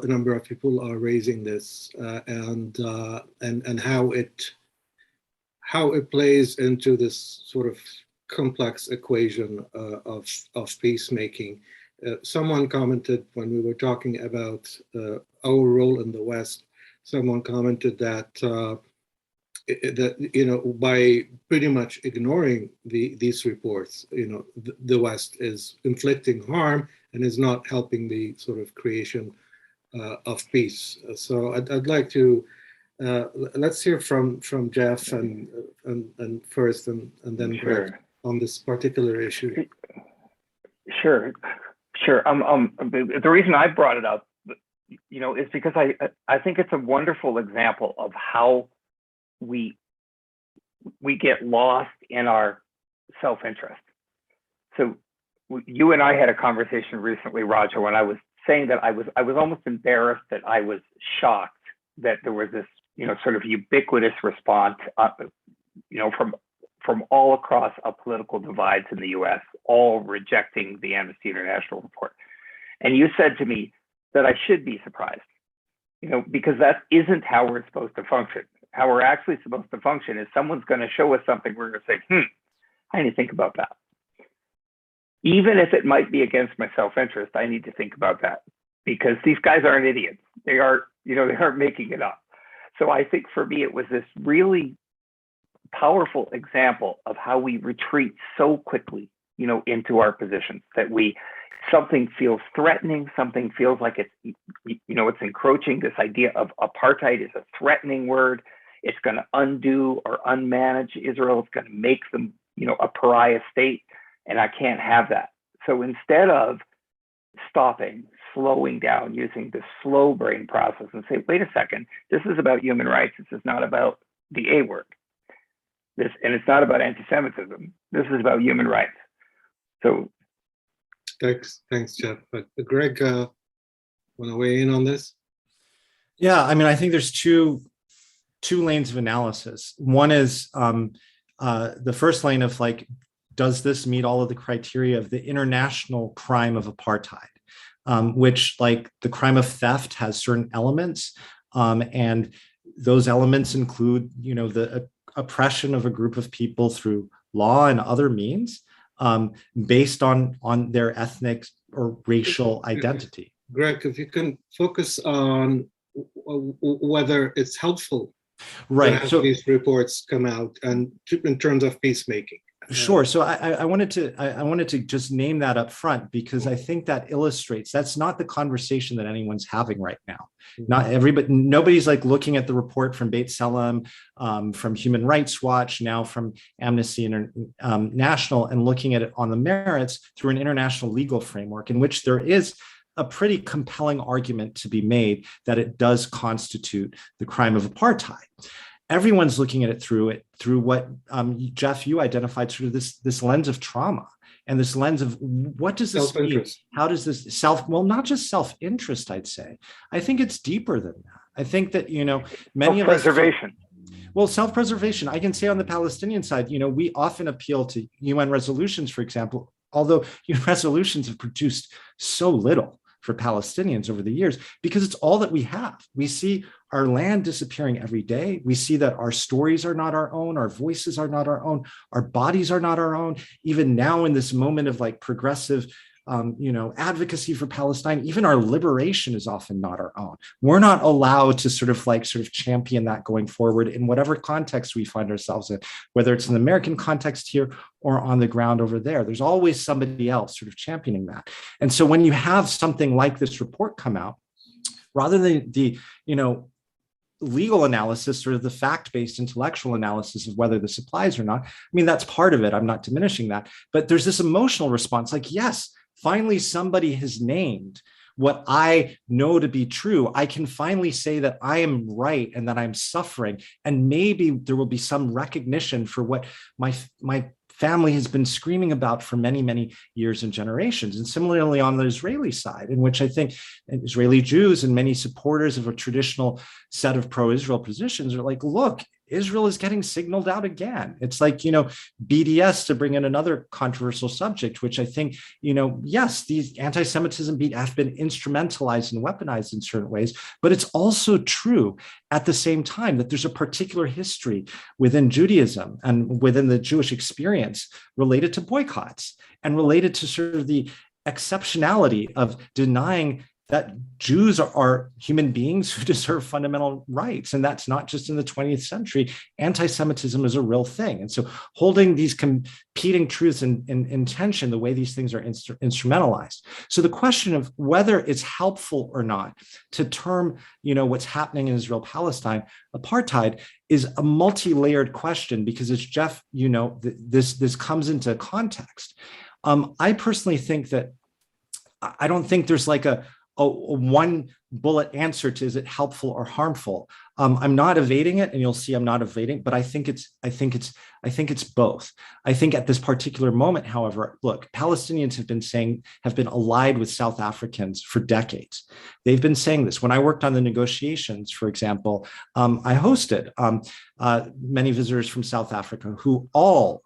number of people are raising this and how it plays into this sort of complex equation of peacemaking. Someone commented when we were talking about our role in the West. Someone commented that by pretty much ignoring these reports, the West is inflicting harm and is not helping the sort of creation of peace. So I'd like to let's hear from Jeff and first, and then Greg on this particular issue. Sure. The reason I brought it up, is because I think it's a wonderful example of how we get lost in our self-interest. So you and I had a conversation recently, Raja, when I was saying that I was almost embarrassed, that I was shocked that there was this, sort of ubiquitous response, from all across our political divides in the US, all rejecting the Amnesty International report. And you said to me that I should be surprised, because that isn't how we're supposed to function. How we're actually supposed to function is someone's going to show us something, we're going to say, I need to think about that. Even if it might be against my self-interest, I need to think about that, because these guys aren't idiots. They aren't making it up. So I think for me, it was this really powerful example of how we retreat so quickly, into our positions, that something feels threatening, something feels like it's encroaching. This idea of apartheid is a threatening word. It's going to undo or unmanage Israel. It's going to make them, a pariah state. And I can't have that. So instead of stopping, slowing down, using the slow brain process and say, wait a second, this is about human rights. This is not about the A word. And it's not about anti-Semitism. This is about human rights. So thanks, Jeff. But Greg, want to weigh in on this? Yeah, I think there's two lanes of analysis. One is the first lane of does this meet all of the criteria of the international crime of apartheid, which the crime of theft has certain elements, and those elements include, the oppression of a group of people through law and other means, based on their ethnic or racial identity. Greg, if you can focus on whether it's helpful, right? To have these reports come out, and in terms of peacemaking. Sure. So I wanted to just name that up front, because I think that illustrates that's not the conversation that anyone's having right now. Nobody's looking at the report from Beit Salem, from Human Rights Watch, now from Amnesty International, and looking at it on the merits through an international legal framework in which there is a pretty compelling argument to be made that it does constitute the crime of apartheid. Everyone's looking at it through what, Jeff, you identified, sort of this lens of trauma, and this lens of what does this mean? How does this not just self-interest, I'd say. I think it's deeper than that. I think that, many of us— Self-preservation. Well, self-preservation, I can say on the Palestinian side, we often appeal to UN resolutions, for example, although UN resolutions have produced so little for Palestinians over the years, because it's all that we have. We see our land disappearing every day. We see that our stories are not our own, our voices are not our own, our bodies are not our own. Even now in this moment of progressive, advocacy for Palestine, even our liberation is often not our own. We're not allowed to sort of champion that going forward in whatever context we find ourselves in, whether it's in the American context here or on the ground over there. There's always somebody else sort of championing that. And so when you have something like this report come out, rather than the legal analysis, sort of the fact-based intellectual analysis of whether this applies or not, that's part of it. I'm not diminishing that. But there's this emotional response, yes, finally somebody has named what I know to be true. I can finally say that I am right and that I'm suffering. And maybe there will be some recognition for what my family has been screaming about for many, many years and generations. And similarly on the Israeli side, in which I think Israeli Jews and many supporters of a traditional set of pro-Israel positions are look, Israel is getting signaled out again. It's BDS, to bring in another controversial subject, which I think, yes, these anti-Semitism have been instrumentalized and weaponized in certain ways, but it's also true at the same time that there's a particular history within Judaism and within the Jewish experience related to boycotts and related to sort of the exceptionality of denying that Jews are human beings who deserve fundamental rights. And that's not just in the 20th century. Anti-Semitism is a real thing. And so holding these competing truths in tension, the way these things are instrumentalized. So the question of whether it's helpful or not to term, what's happening in Israel-Palestine apartheid is a multi-layered question, because as Jeff, this comes into context. I personally think that I don't think there's one bullet answer to is it helpful or harmful. I'm not evading it, and you'll see I'm not evading, but I think it's both. I think at this particular moment, however, look, Palestinians have been allied with South Africans for decades. They've been saying this. When I worked on the negotiations, for example, I hosted many visitors from South Africa who all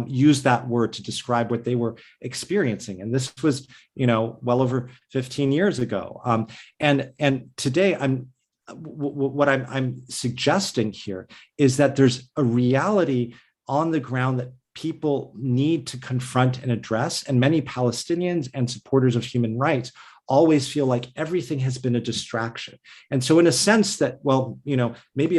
used that word to describe what they were experiencing. And this was, well over 15 years ago. And today what I'm suggesting here is that there's a reality on the ground that people need to confront and address. And many Palestinians and supporters of human rights always feel like everything has been a distraction. And so in a sense that, well, maybe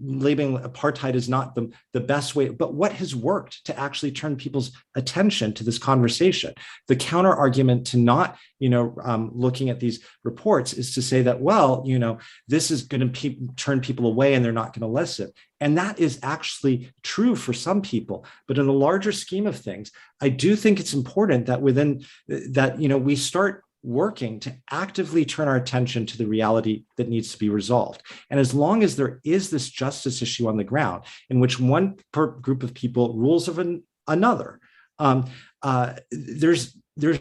labeling apartheid is not the best way, but what has worked to actually turn people's attention to this conversation? The counter argument to not, looking at these reports is to say that, well, this is going to turn people away and they're not going to listen. And that is actually true for some people. But in the larger scheme of things, I do think it's important that within that, we start working to actively turn our attention to the reality that needs to be resolved. And as long as there is this justice issue on the ground in which one group of people rules of another, there's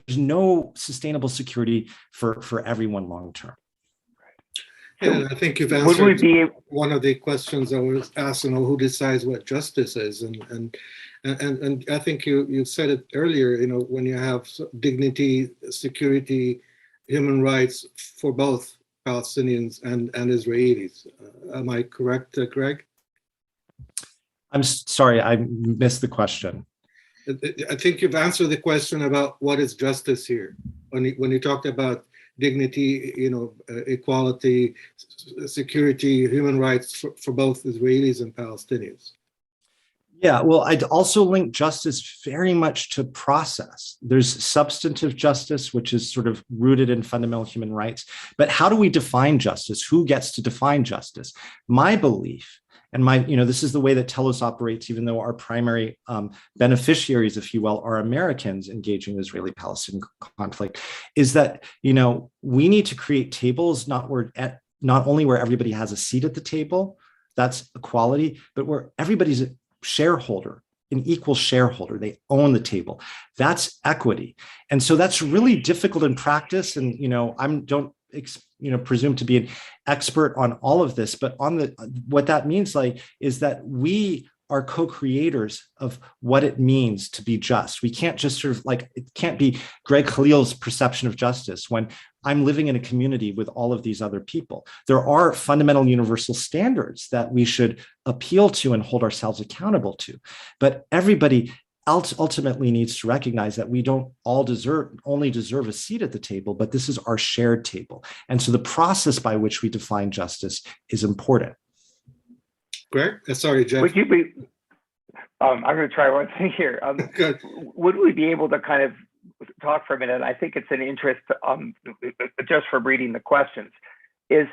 no sustainable security for everyone long term. Yeah, I think you've answered one of the questions I was asked, who decides what justice is, and I think you said it earlier. When you have dignity, security, human rights for both Palestinians and Israelis. Am I correct, Greg? I'm sorry, I missed the question. I think you've answered the question about what is justice here. When you talked about dignity, equality, security, human rights for both Israelis and Palestinians. Yeah, well, I'd also link justice very much to process. There's substantive justice, which is sort of rooted in fundamental human rights. But how do we define justice? Who gets to define justice? My belief, and this is the way that Telos operates, even though our primary beneficiaries, if you will, are Americans engaging the Israeli-Palestinian conflict, is that, we need to create tables not only where everybody has a seat at the table, that's equality, but where everybody's an equal shareholder. They own the table. That's equity. And so that's really difficult in practice. And, don't presume to be an expert on all of this, but what that means is that we are co-creators of what it means to be just. We can't just it can't be Greg Khalil's perception of justice when I'm living in a community with all of these other people. There are fundamental universal standards that we should appeal to and hold ourselves accountable to. But everybody ultimately needs to recognize that we don't all only deserve a seat at the table, but this is our shared table. And so the process by which we define justice is important. Greg? Sorry, Jeff. Would you be, I'm going to try one thing here. Would we be able to kind of talk for a minute? I think it's an interest, just from reading the questions, is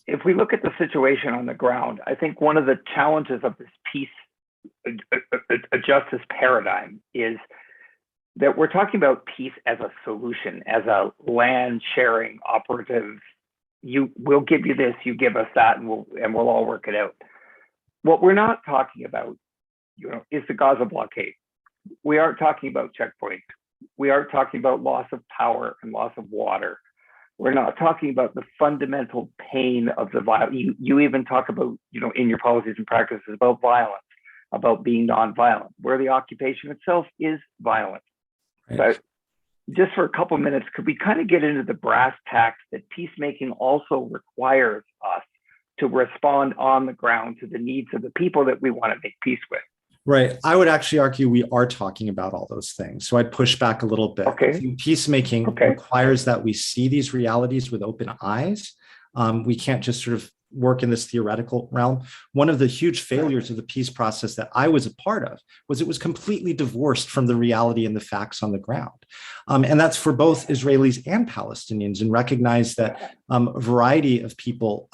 if we look at the situation on the ground, I think one of the challenges of this peace, a justice paradigm is that we're talking about peace as a solution, as a land sharing operative. We'll give you this, you give us that, and we'll all work it out. What we're not talking about, is the Gaza blockade. We aren't talking about checkpoints. We aren't talking about loss of power and loss of water. We're not talking about the fundamental pain of the violence. You even talk about, in your policies and practices about violence, about being nonviolent, where the occupation itself is violent. Right. But just for a couple of minutes, could we kind of get into the brass tacks that peacemaking also requires us to respond on the ground to the needs of the people that we want to make peace with? Right. I would actually argue we are talking about all those things. So I'd push back a little bit. Okay. Peacemaking requires that we see these realities with open eyes. We can't just sort of work in this theoretical realm. One of the huge failures of the peace process that I was a part of was it was completely divorced from the reality and the facts on the ground. And that's for both Israelis and Palestinians, and recognize that a variety of people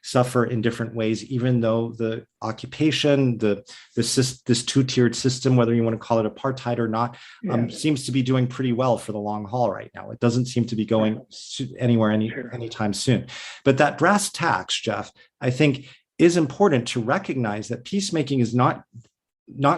suffer in different ways, even though the occupation, this two-tiered system, whether you want to call it apartheid or not, seems to be doing pretty well for the long haul right now. It doesn't seem to be going anywhere anytime soon. But that brass tacks, Jeff, I think is important to recognize that peacemaking is not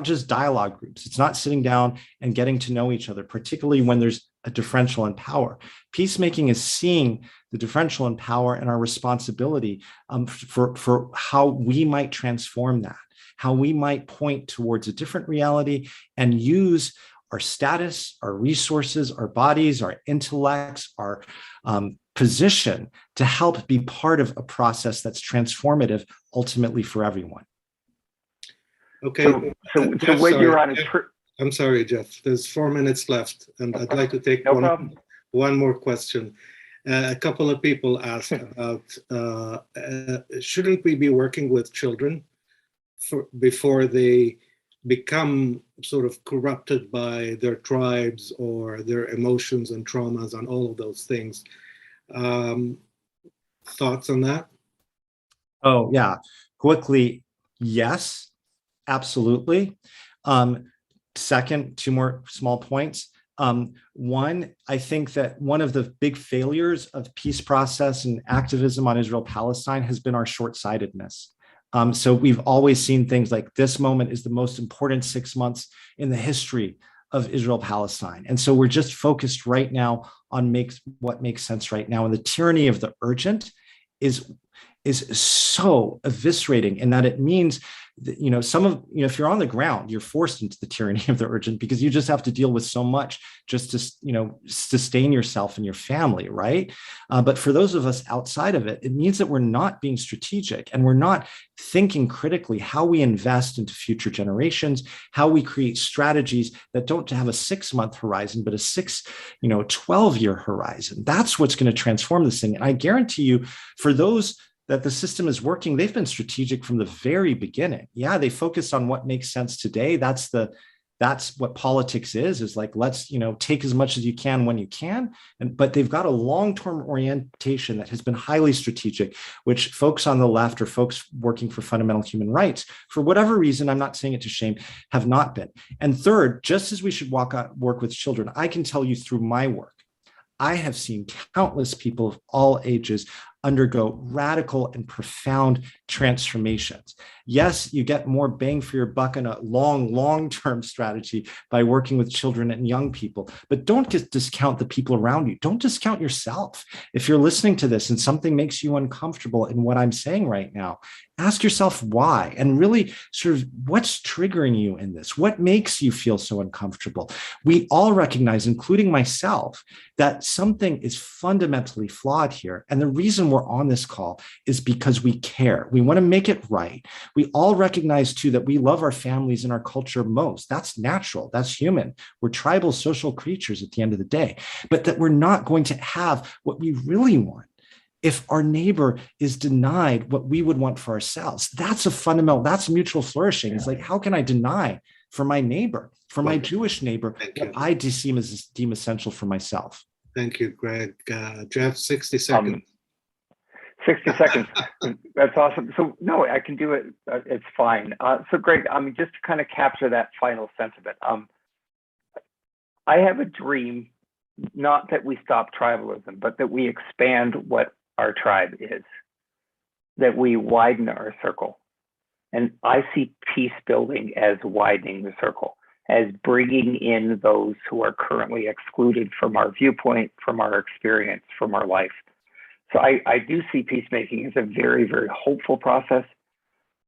just dialogue groups. It's not sitting down and getting to know each other, particularly when there's a differential in power. Peacemaking is seeing the differential in power and our responsibility for how we might transform that, how we might point towards a different reality and use our status, our resources, our bodies, our intellects, our position to help be part of a process that's transformative ultimately for everyone. Okay. So Jeff, what you're on is I'm sorry, Jeff. There's 4 minutes left, and I'd like to take one more question. A couple of people asked about shouldn't we be working with children before they become sort of corrupted by their tribes or their emotions and traumas and all of those things? Thoughts on that? Oh, yeah. Quickly, yes, absolutely. Second, 2 more small points. One, I think that one of the big failures of peace process and activism on Israel-Palestine has been our short-sightedness. So we've always seen things like this moment is the most important 6 months in the history of Israel-Palestine. And so we're just focused right now on what makes sense right now. And the tyranny of the urgent is so eviscerating in that it means that, if you're on the ground, you're forced into the tyranny of the urgent because you just have to deal with so much just to, sustain yourself and your family, right? But for those of us outside of it, it means that we're not being strategic and we're not thinking critically how we invest into future generations, how we create strategies that don't have a 6-month horizon, but a 12-year horizon. That's what's going to transform this thing. And I guarantee you, for those that the system is working, they've been strategic from the very beginning. Yeah, they focus on what makes sense today. That's what politics is like, let's, take as much as you can when you can. But they've got a long-term orientation that has been highly strategic, which folks on the left or folks working for fundamental human rights, for whatever reason, I'm not saying it to shame, have not been. And third, just as we should work with children, I can tell you through my work, I have seen countless people of all ages undergo radical and profound transformations. Yes, you get more bang for your buck in a long-term strategy by working with children and young people, but don't just discount the people around you. Don't discount yourself. If you're listening to this and something makes you uncomfortable in what I'm saying right now, ask yourself why, and really sort of what's triggering you in this? What makes you feel so uncomfortable? We all recognize, including myself, that something is fundamentally flawed here. And the reason we're on this call is because we care. We want to make it right. We all recognize too that we love our families and our culture most. That's natural. That's human. We're tribal social creatures at the end of the day, but that we're not going to have what we really want if our neighbor is denied what we would want for ourselves. That's a fundamental, that's mutual flourishing. It's like, how can I deny for my neighbor, for my Jewish neighbor, what I deem essential for myself? Thank you, Greg. Jeff, 60 seconds. 60 seconds. That's awesome. So no, I can do it. It's fine. So Greg, just to kind of capture that final sense of it. I have a dream, not that we stop tribalism, but that we expand what our tribe is, that we widen our circle. And I see peace building as widening the circle, as bringing in those who are currently excluded from our viewpoint, from our experience, from our life. So I do see peacemaking as a very, very hopeful process.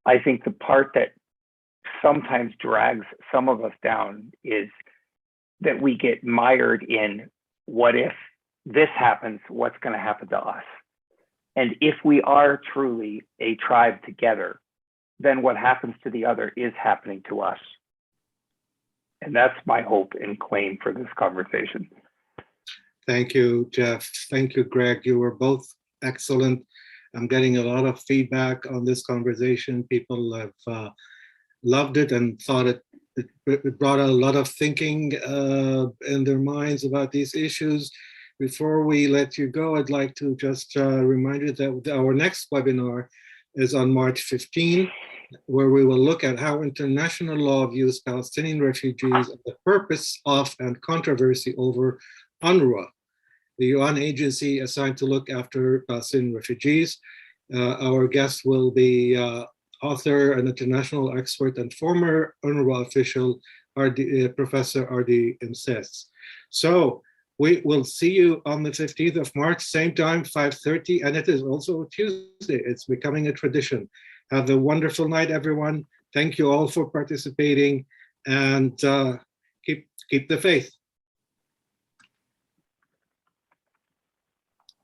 I think the part that sometimes drags some of us down is that we get mired in what if this happens, what's going to happen to us? And if we are truly a tribe together, then what happens to the other is happening to us. And that's my hope and claim for this conversation. Thank you, Jeff. Thank you, Greg. You were both excellent. I'm getting a lot of feedback on this conversation. People have loved it and thought it brought a lot of thinking in their minds about these issues. Before we let you go, I'd like to just remind you that our next webinar is on March 15. where we will look at how international law views Palestinian refugees and the purpose of and controversy over UNRWA, the UN agency assigned to look after Palestinian refugees. Our guest will be author and international expert and former UNRWA official, Professor Ardi Imses. So we will see you on the 15th of March, same time, 5:30, and it is also Tuesday. It's becoming a tradition. Have a wonderful night, everyone. Thank you all for participating, and keep the faith.